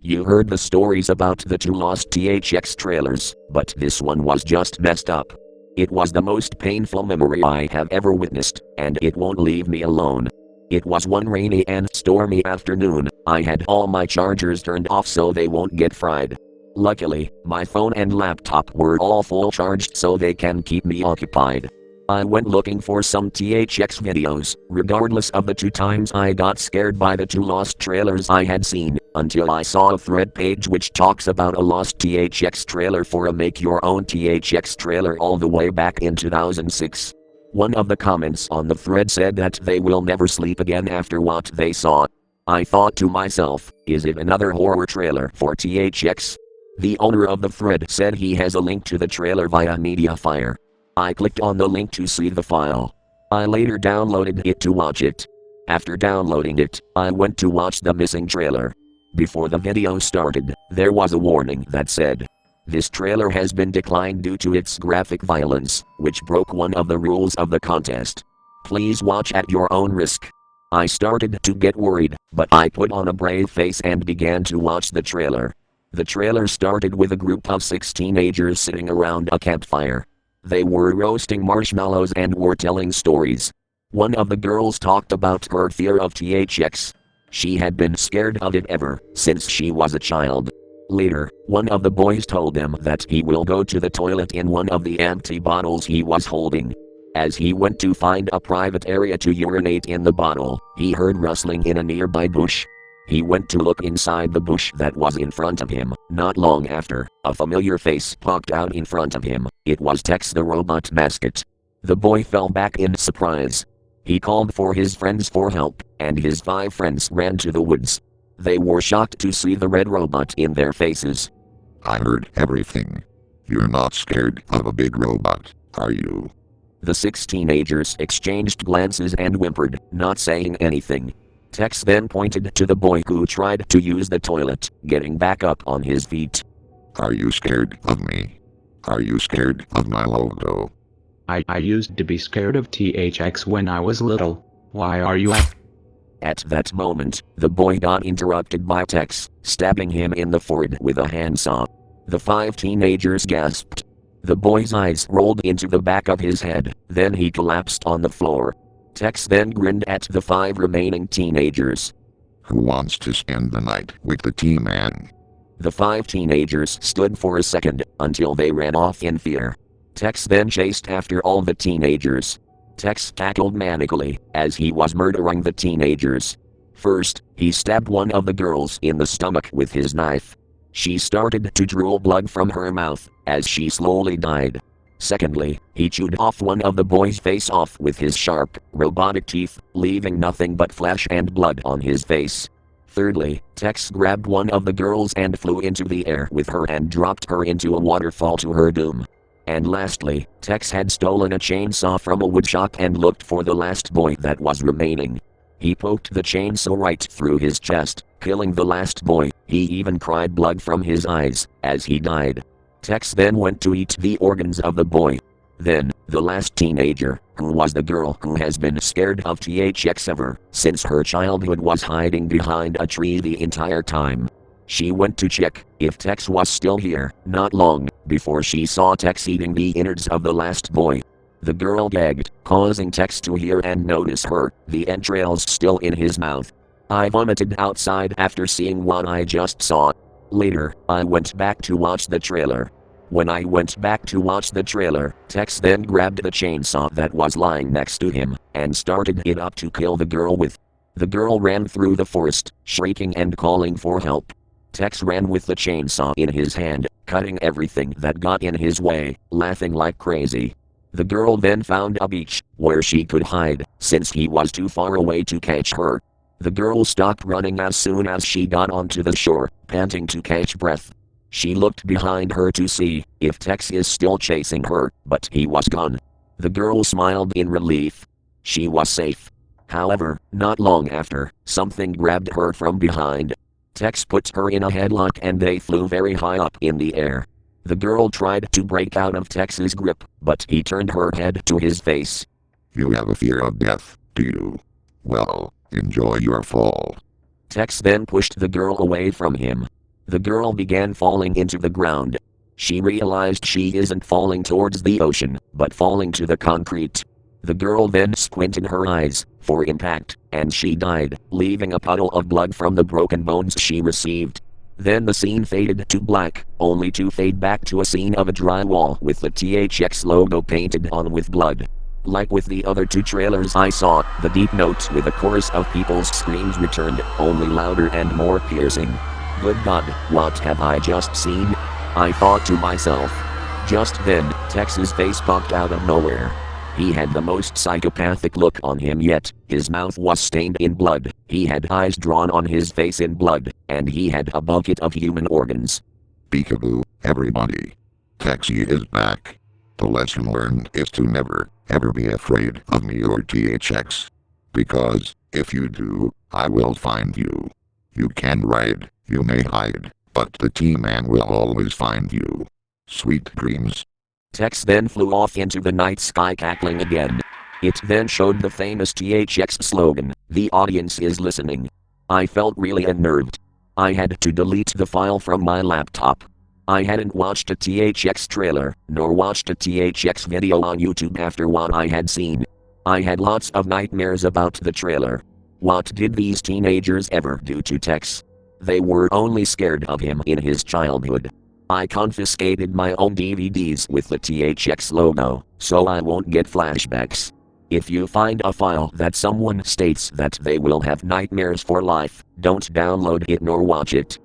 You heard the stories about the two lost THX trailers, but this one was just messed up. It was the most painful memory I have ever witnessed, and it won't leave me alone. It was one rainy and stormy afternoon. I had all my chargers turned off so they won't get fried. Luckily, my phone and laptop were all full charged so they can keep me occupied. I went looking for some THX videos, regardless of the 2 times I got scared by the 2 lost trailers I had seen, until I saw a thread page which talks about a lost THX trailer for a make-your-own THX trailer all the way back in 2006. One of the comments on the thread said that they will never sleep again after what they saw. I thought to myself, is it another horror trailer for THX? The owner of the thread said he has a link to the trailer via Mediafire. I clicked on the link to see the file. I later downloaded it to watch it. After downloading it, I went to watch the missing trailer. Before the video started, there was a warning that said, "This trailer has been declined due to its graphic violence, which broke one of the rules of the contest. Please watch at your own risk." I started to get worried, but I put on a brave face and began to watch the trailer. The trailer started with a group of 6 teenagers sitting around a campfire. They were roasting marshmallows and were telling stories. One of the girls talked about her fear of THX. She had been scared of it ever since she was a child. Later, one of the boys told them that he will go to the toilet in one of the empty bottles he was holding. As he went to find a private area to urinate in the bottle, he heard rustling in a nearby bush. He went to look inside the bush that was in front of him. Not long after, a familiar face popped out in front of him. It was Tex the robot mascot. The boy fell back in surprise. He called for his friends for help, and his 5 friends ran to the woods. They were shocked to see the red robot in their faces. I heard everything. You're not scared of a big robot, are you? The 6 teenagers exchanged glances and whimpered, not saying anything. Tex then pointed to the boy who tried to use the toilet, getting back up on his feet. Are you scared of me? Are you scared of my logo? I used to be scared of THX when I was little. Why are you At that moment, the boy got interrupted by Tex, stabbing him in the forehead with a handsaw. The 5 teenagers gasped. The boy's eyes rolled into the back of his head, then he collapsed on the floor. Tex then grinned at the 5 remaining teenagers. Who wants to spend the night with the T-Man? The 5 teenagers stood for a second, until they ran off in fear. Tex then chased after all the teenagers. Tex cackled manically, as he was murdering the teenagers. First, he stabbed one of the girls in the stomach with his knife. She started to drool blood from her mouth, as she slowly died. Secondly, he chewed off one of the boy's face off with his sharp, robotic teeth, leaving nothing but flesh and blood on his face. Thirdly, Tex grabbed one of the girls and flew into the air with her and dropped her into a waterfall to her doom. And lastly, Tex had stolen a chainsaw from a woodshop and looked for the last boy that was remaining. He poked the chainsaw right through his chest, killing the last boy. He even cried blood from his eyes, as he died. Tex then went to eat the organs of the boy. Then, the last teenager, who was the girl who has been scared of THX ever since her childhood, was hiding behind a tree the entire time. She went to check if Tex was still here, not long before she saw Tex eating the innards of the last boy. The girl gagged, causing Tex to hear and notice her, the entrails still in his mouth. I vomited outside after seeing what I just saw. Later, I went back to watch the trailer. When I went back to watch the trailer, Tex then grabbed the chainsaw that was lying next to him, and started it up to kill the girl with. The girl ran through the forest, shrieking and calling for help. Tex ran with the chainsaw in his hand, cutting everything that got in his way, laughing like crazy. The girl then found a beach, where she could hide, since he was too far away to catch her. The girl stopped running as soon as she got onto the shore, panting to catch breath. She looked behind her to see if Tex is still chasing her, but he was gone. The girl smiled in relief. She was safe. However, not long after, something grabbed her from behind. Tex put her in a headlock and they flew very high up in the air. The girl tried to break out of Tex's grip, but he turned her head to his face. You have a fear of death, do you? Well, enjoy your fall. Tex then pushed the girl away from him. The girl began falling into the ground. She realized she isn't falling towards the ocean, but falling to the concrete. The girl then squinted her eyes for impact, and she died, leaving a puddle of blood from the broken bones she received. Then the scene faded to black, only to fade back to a scene of a drywall with the THX logo painted on with blood. Like with the other two trailers I saw, the deep notes with a chorus of people's screams returned, only louder and more piercing. Good God, what have I just seen? I thought to myself. Just then, Tex's face popped out of nowhere. He had the most psychopathic look on him yet. His mouth was stained in blood, he had eyes drawn on his face in blood, and he had a bucket of human organs. Peekaboo, everybody. Taxi is back. The lesson learned is to never, ever be afraid of me or THX. Because, if you do, I will find you. You can ride, you may hide, but the T-Man will always find you. Sweet dreams. Tex then flew off into the night sky cackling again. It then showed the famous THX slogan, "The audience is listening." I felt really unnerved. I had to delete the file from my laptop. I hadn't watched a THX trailer, nor watched a THX video on YouTube after what I had seen. I had lots of nightmares about the trailer. What did these teenagers ever do to Tex? They were only scared of him in his childhood. I confiscated my own DVDs with the THX logo, so I won't get flashbacks. If you find a file that someone states that they will have nightmares for life, don't download it nor watch it.